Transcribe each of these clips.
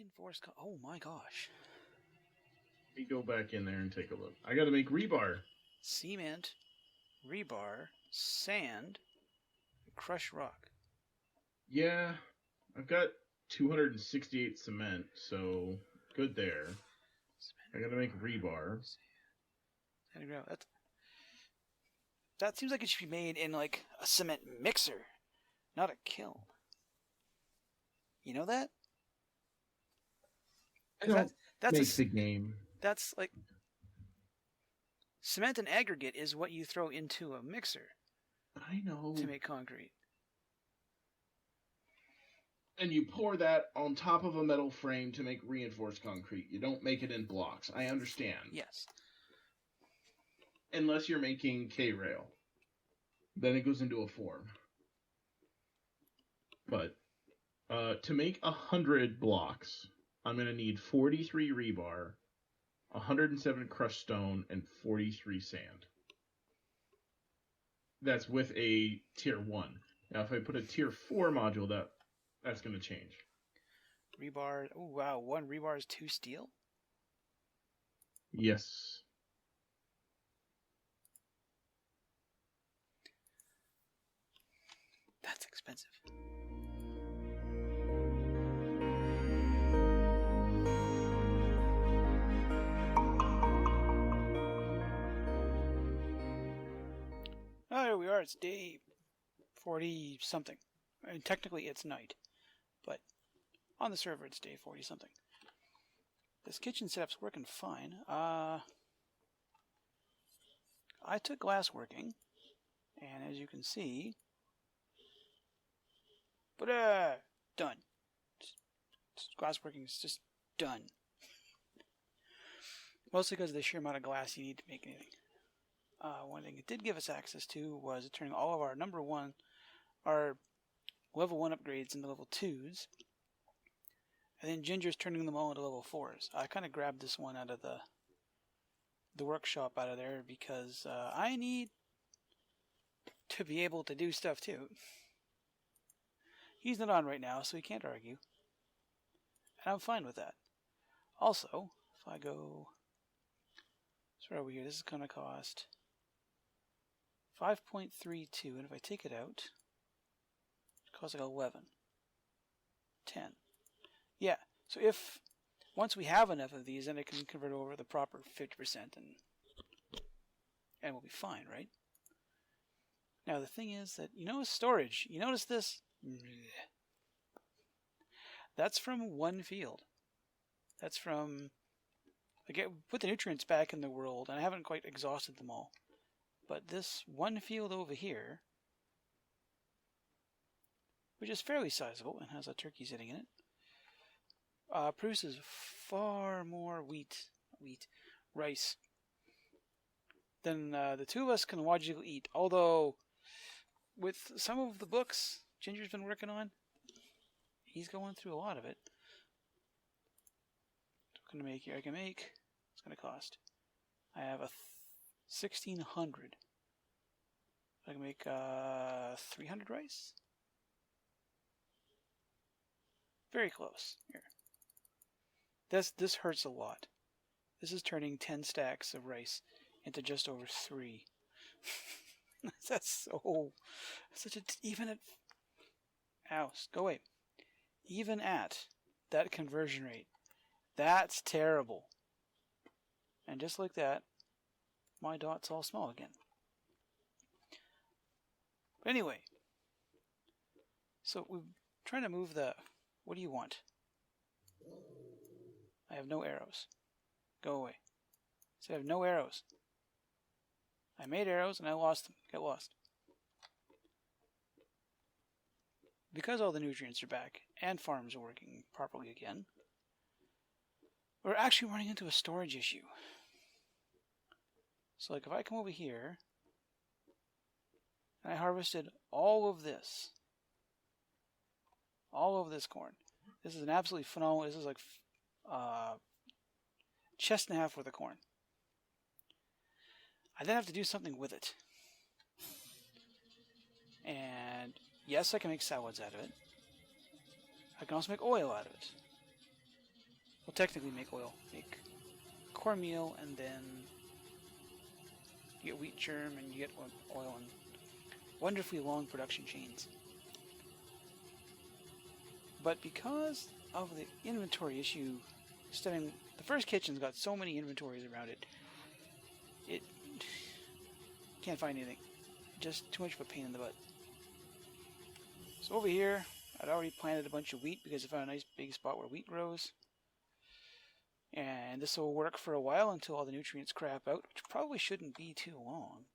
Reinforced. Oh my gosh. Let me go back in there and take a look. I got to make rebar. Cement, rebar, sand, crushed rock. Yeah, I've got 268 cement, so good there. I got to make rebar. That seems like it should be made in like a cement mixer, not a kiln. You know that? That's make the game. That's like cement and aggregate is what you throw into a mixer. I know. To make concrete. And you pour that on top of a metal frame to make reinforced concrete. You don't make it in blocks. I understand. Yes. Unless you're making K-rail. Then it goes into a form. But to make 100 blocks, I'm going to need 43 rebar, 107 crushed stone, and 43 sand. That's with a tier 1. Now, if I put a tier 4 module, that's going to change. Rebar. Oh, wow. 1 rebar is 2 steel? Yes. That's expensive. Oh, there we are. It's day 40 something. I mean, technically it's night, but on the server it's day 40 something. This kitchen setup's working fine. I took glass working, and as you can see, done. Glass working is just done. Mostly because of the sheer amount of glass you need to make anything. One thing it did give us access to was turning all of our our level 1 upgrades into level 2s. And then Ginger's turning them all into level 4s. I kind of grabbed this one out of the workshop out of there because I need to be able to do stuff too. He's not on right now, so he can't argue. And I'm fine with that. Also, if I go... So over here, this is going to cost 5.32, and if I take it out, it costs like 11. 10. Yeah, so if once we have enough of these, then it can convert over the proper 50% and we'll be fine, right? Now the thing is that, storage. You notice this? That's from one field. That's from... put the nutrients back in the world, and I haven't quite exhausted them all. But this one field over here, which is fairly sizable and has a turkey sitting in it, produces far more rice, than the two of us can logically eat. Although, with some of the books Ginger's been working on, he's going through a lot of it. What can I make here? It's going to cost. I have a 1,600. I can make 300 rice. Very close. Here. This hurts a lot. This is turning 10 stacks of rice into just over 3. That's such a... Even at... Ow, go away. Even at that conversion rate, that's terrible. And just like that, my dot's all small again. But anyway, so we're trying to move the... What do you want? I have no arrows. Go away. So I have no arrows. I made arrows and I lost them. Get lost. Because all the nutrients are back and farms are working properly again, we're actually running into a storage issue. So like if I come over here and I harvested all of this corn. This is an absolutely phenomenal... This is like chest and a half worth of corn. I then have to do something with it. And yes, I can make salads out of it. I can also make oil out of it. Well, technically make oil. Make cornmeal, and then you get wheat germ, and you get oil, and wonderfully long production chains. But because of the inventory issue stemming, the first kitchen's got so many inventories around it, it can't find anything. Just too much of a pain in the butt. So over here, I'd already planted a bunch of wheat because I found a nice big spot where wheat grows. And this will work for a while until all the nutrients crap out, which probably shouldn't be too long.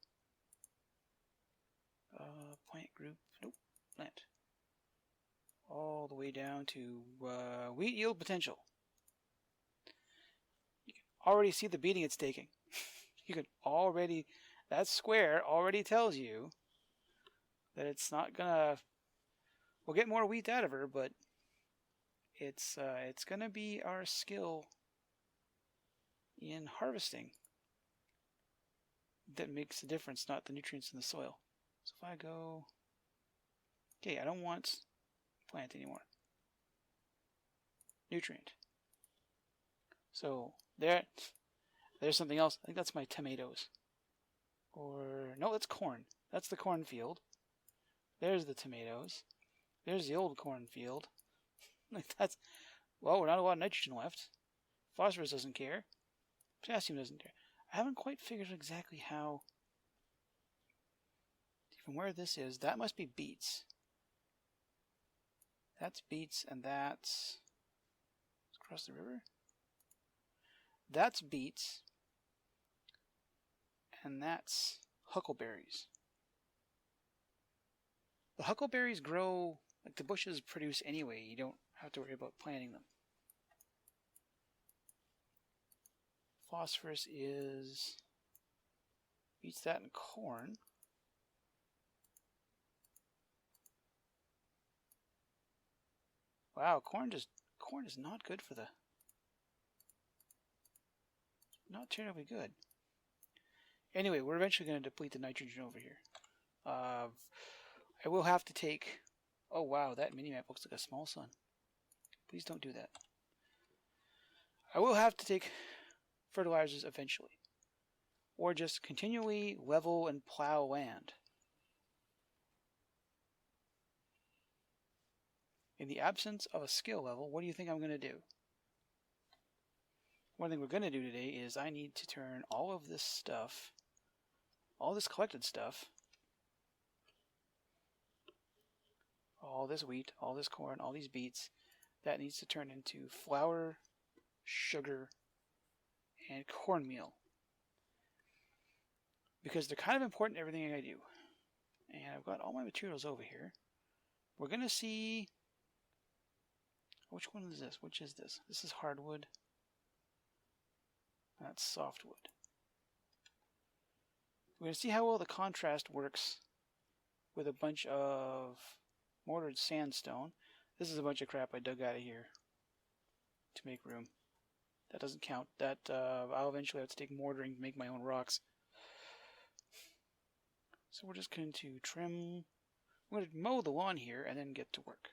Plant group, nope, plant. All the way down to wheat yield potential. You can already see the beating it's taking. You can already, that square already tells you that it's not gonna, we'll get more wheat out of her, but it's gonna be our skill in harvesting that makes the difference, not the nutrients in the soil. So if I go, okay, I don't want plant anymore. Nutrient. So there's something else. I think that's my tomatoes. Or no, that's corn. That's the cornfield. There's the tomatoes. There's the old cornfield. Like that's, well, we're not a lot of nitrogen left. Phosphorus doesn't care. Potassium doesn't care. I haven't quite figured out exactly how, from where this is. That must be beets. That's beets, and that's across the river. That's beets, and that's huckleberries. The huckleberries grow, like the bushes produce anyway. You don't have to worry about planting them. Phosphorus is beets that in corn. Wow, corn is not good for the, not terribly good. Anyway, we're eventually going to deplete the nitrogen over here. I will have to take, oh wow, that mini-map looks like a small sun. Please don't do that. I will have to take fertilizers eventually, or just continually level and plow land. In the absence of a skill level, what do you think I'm going to do? One thing we're going to do today is I need to turn all of this stuff, all this collected stuff, all this wheat, all this corn, all these beets, that needs to turn into flour, sugar, and cornmeal. Because they're kind of important in everything I do. And I've got all my materials over here. We're going to see, which one is this? Which is this? This is hardwood. That's softwood. We're going to see how well the contrast works with a bunch of mortared sandstone. This is a bunch of crap I dug out of here to make room. That doesn't count. That I'll eventually have to take mortaring to make my own rocks. So we're just going to trim. We're going to mow the lawn here and then get to work.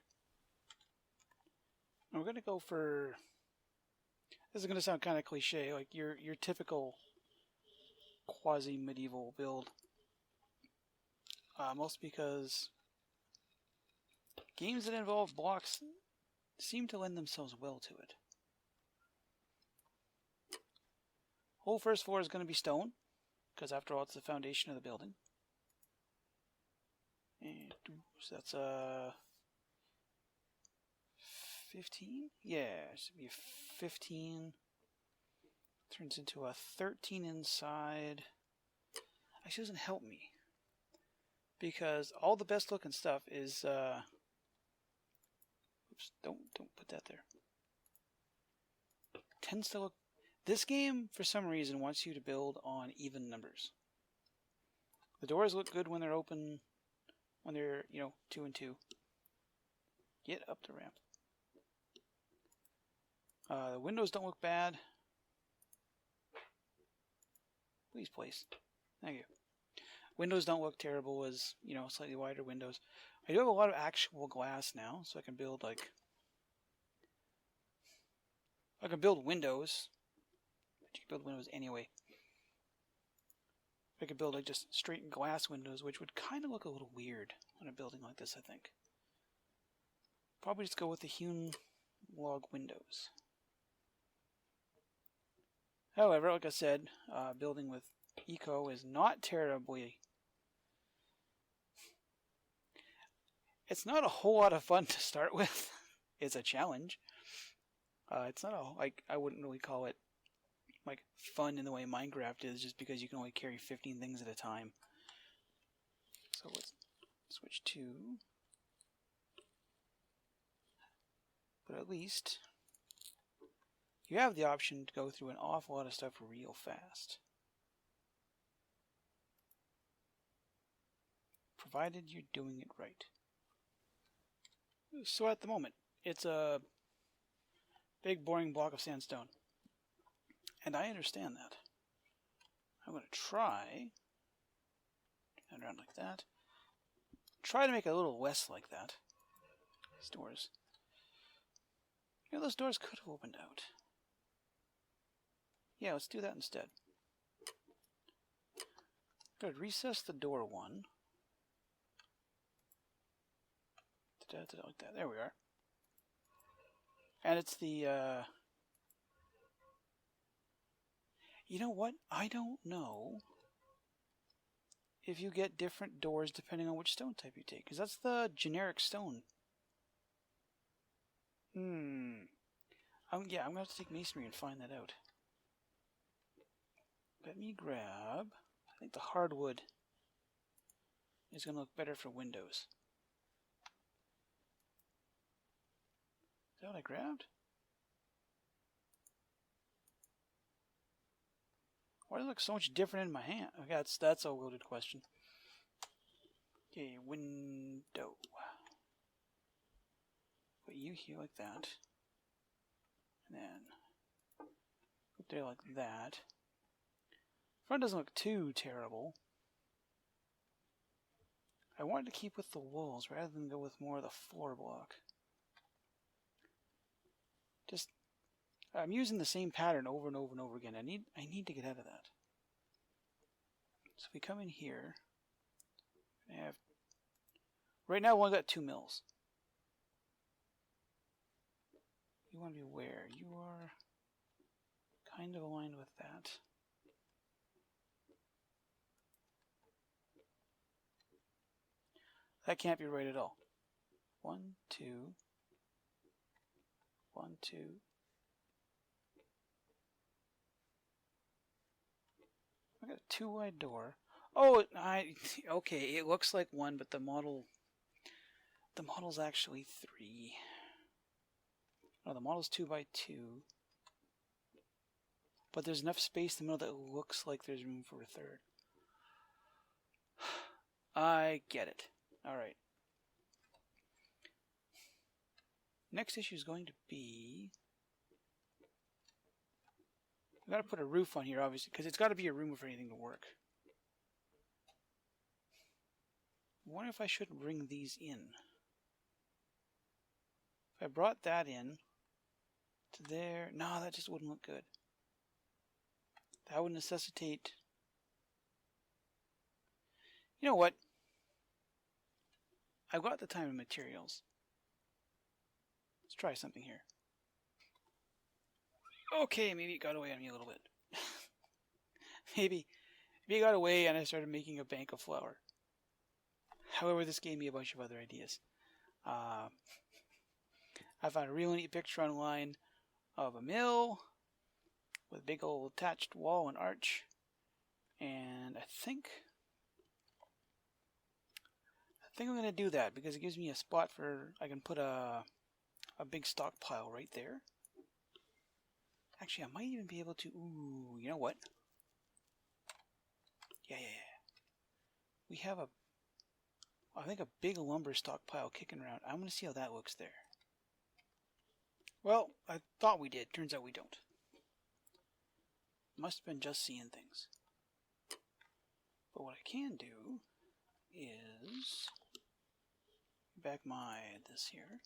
And we're going to go for, this is going to sound kind of cliche, like your typical quasi-medieval build. Mostly because games that involve blocks seem to lend themselves well to it. Whole first floor is going to be stone, because after all, it's the foundation of the building. And so that's 15? Yeah, it should be 15. Turns into a 13 inside. Actually, doesn't help me. Because all the best looking stuff is, oops, don't put that there. Tends to look, this game, for some reason, wants you to build on even numbers. The doors look good when they're open, when they're, 2 and 2. Get up the ramp. The windows don't look bad. Please place. Thank you. Windows don't look terrible as, slightly wider windows. I do have a lot of actual glass now, so I can build, like, I can build windows. But you can build windows anyway. I could build like just straight glass windows, which would kind of look a little weird on a building like this, I think. Probably just go with the hewn log windows. However, like I said, building with eco is not terribly... It's not a whole lot of fun to start with. It's a challenge. It's not a, like, I wouldn't really call it like fun in the way Minecraft is, just because you can only carry 15 things at a time. So let's switch to... But at least you have the option to go through an awful lot of stuff real fast. Provided you're doing it right. So at the moment, it's a big boring block of sandstone. And I understand that. I'm going to try turn it around like that. Try to make it a little less like that. These doors. You know, those doors could have opened out. Yeah, let's do that instead. Good. Recess the door one. Like that. There we are. And it's the, you know what? I don't know if you get different doors depending on which stone type you take, because that's the generic stone. Yeah, I'm going to have to take masonry and find that out. Let me grab, I think the hardwood is going to look better for windows. Is that what I grabbed? Why does it look so much different in my hand? Okay, that's a loaded question. Okay, window. Put you here like that. And then up there like that. Front doesn't look too terrible. I wanted to keep with the walls rather than go with more of the floor block. Just, I'm using the same pattern over and over and over again. I need to get out of that. So if we come in here, I have, right now I've only got 2 mills. You want to be where? You are kind of aligned with that. That can't be right at all. 1, 2, 1, 2. I got a 2 wide door. Oh, okay, it looks like 1, but the model's actually 3. No, the model's 2 by 2. But there's enough space in the middle that looks like there's room for a 3rd. I get it. Alright. Next issue is going to be... I've got to put a roof on here, obviously, because it's got to be a room for anything to work. I wonder if I shouldn't bring these in. If I brought that in to there... No, that just wouldn't look good. That would necessitate... You know what? I've got the time and materials. Let's try something here. Okay, maybe it got away on me a little bit. maybe it got away and I started making a bank of flour. However, this gave me a bunch of other ideas. I found a really neat picture online of a mill with a big old attached wall and arch. And I think I'm going to do that because it gives me a spot for, I can put a big stockpile right there. Actually, I might even be able to, ooh, you know what? Yeah. We have I think a big lumber stockpile kicking around. I'm going to see how that looks there. Well, I thought we did. Turns out we don't. Must have been just seeing things. But what I can do is back this here.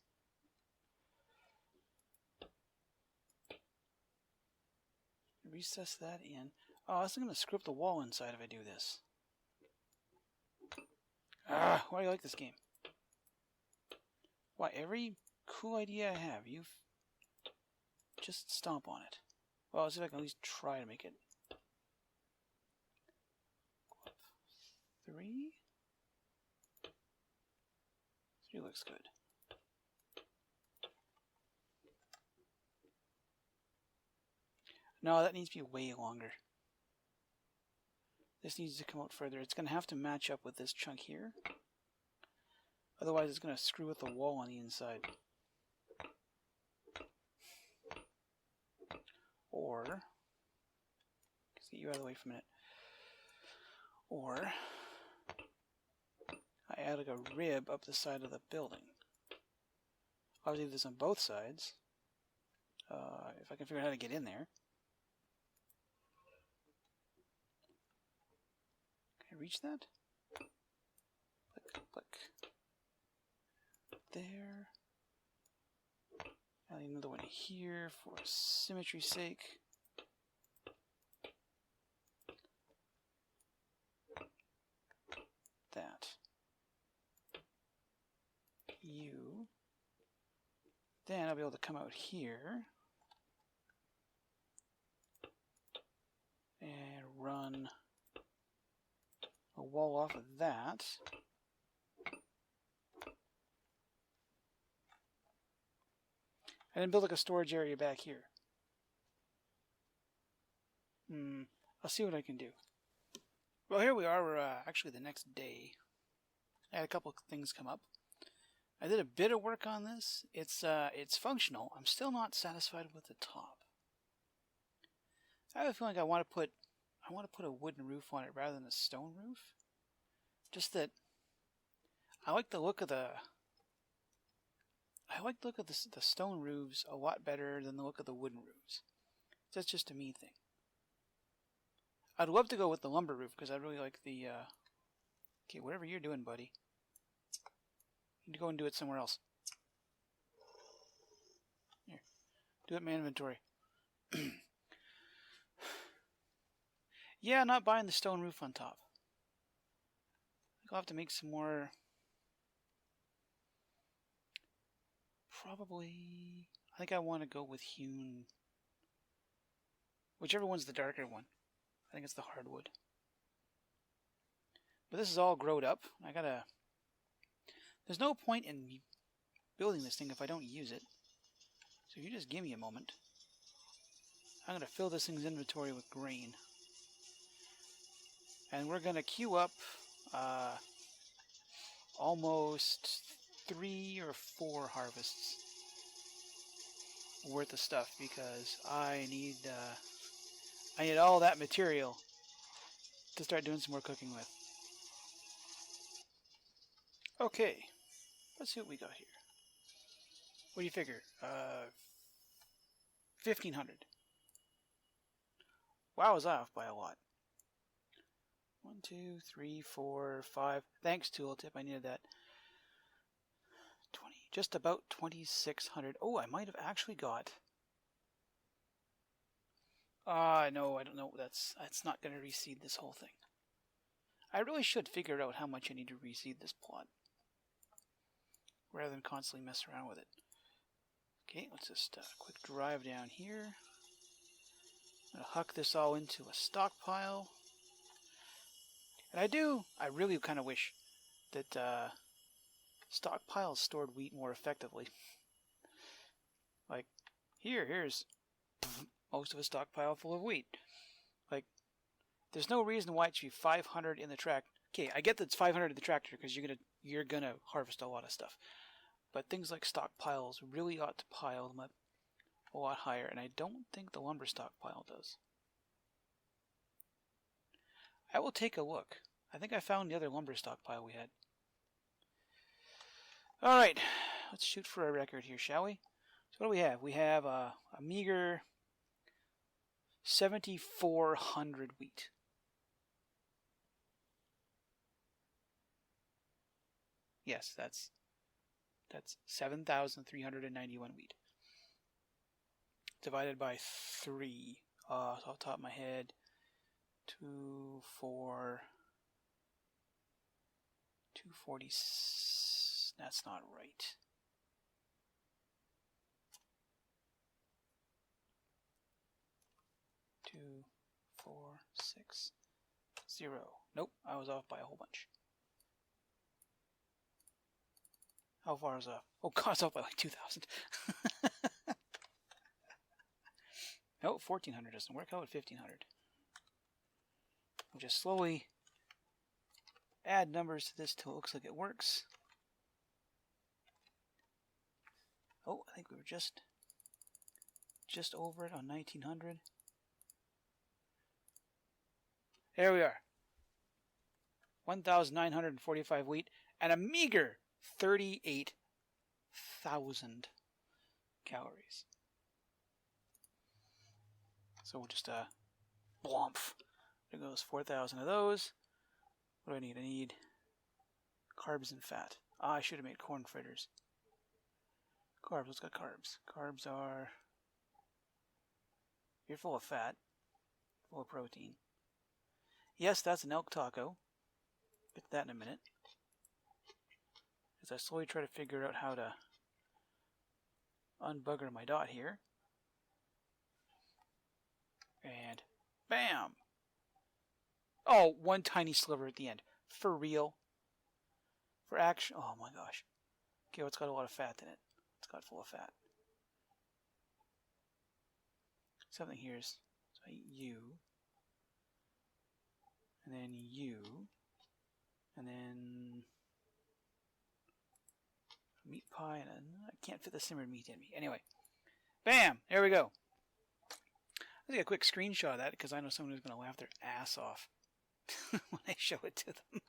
recess that in. Oh, this is going to screw up the wall inside if I do this. Ah, why do you like this game? Why, every cool idea I have, you've just stomp on it. Well, let's see if I can at least try to make it. 3? 3 looks good. No, that needs to be way longer. This needs to come out further. It's going to have to match up with this chunk here. Otherwise, it's going to screw with the wall on the inside. Or, let's get you out of the way for a minute. Or, I add like a rib up the side of the building. I'll do this on both sides. If I can figure out how to get in there. Can I reach that? Click, click. There. I need another one here for symmetry's sake. That. You. Then I'll be able to come out here and run a wall off of that. And then build like a storage area back here. I'll see what I can do. Well, here we are. We're actually the next day. I had a couple of things come up. I did a bit of work on this. It's functional. I'm still not satisfied with the top. I have a feeling I want to put a wooden roof on it rather than a stone roof. Just that I like the look of the stone roofs a lot better than the look of the wooden roofs. That's just a me thing. I'd love to go with the lumber roof because I really like the okay, whatever you're doing, buddy. You need to go and do it somewhere else. Here. Do it in my inventory. Yeah, not buying the stone roof on top. I think I'll have to make some more. Probably. I think I want to go with hewn. Whichever one's the darker one. I think it's the hardwood. But this is all growed up. There's no point in building this thing if I don't use it. So you just give me a moment. I'm going to fill this thing's inventory with grain. And we're going to queue up almost 3 or 4 harvests worth of stuff because I need all that material to start doing some more cooking with. Okay, let's see what we got here. What do you figure? 1,500. Wow, I was off by a lot. 1, 2, 3, 4, 5. Thanks, tooltip. I needed that. 20. Just about 2,600. Oh, I might have actually got. No, I don't know. That's not going to reseed this whole thing. I really should figure out how much I need to reseed this plot, rather than constantly mess around with it. Okay, let's just quick drive down here. I'm going to huck this all into a stockpile. And I really kind of wish that stockpiles stored wheat more effectively. Like, here's most of a stockpile full of wheat. Like, there's no reason why it should be 500 in the tractor. Okay, I get that it's 500 in the tractor because you're gonna harvest a lot of stuff. But things like stockpiles really ought to pile them up a lot higher, and I don't think the lumber stockpile does. I will take a look. I think I found the other lumber stockpile we had. Alright, let's shoot for a record here, shall we? So what do we have? We have a meager 7,400 wheat. Yes, that's 7,391 wheat. Divided by 3. off the top of my head, 240. That's not right. Two, 4, 6, 0. Nope, I was off by a whole bunch. How far is off? Oh god, it's off by like 2,000. No, 1,400 doesn't work. How about 1,500? We'll just slowly add numbers to this till it looks like it works. Oh, I think we were just over it on 1,900. There we are. 1,945 wheat and a meager 38,000 calories. So we'll just blomp. There goes 4,000 of those. What do I need? I need carbs and fat. Ah, I should have made corn fritters. Carbs, what's got carbs? Carbs are... You're full of fat. Full of protein. Yes, that's an elk taco. Get to that in a minute. As I slowly try to figure out how to unbugger my dot here. And bam! Oh, one tiny sliver at the end. For real? For action? Oh my gosh. Okay, well, it's got a lot of fat in it. It's got full of fat. Something here is you. And then you. And then meat pie. And I can't fit the simmered meat in me. Anyway. Bam! There we go. I'll take a quick screenshot of that because I know someone who's going to laugh their ass off when I show it to them.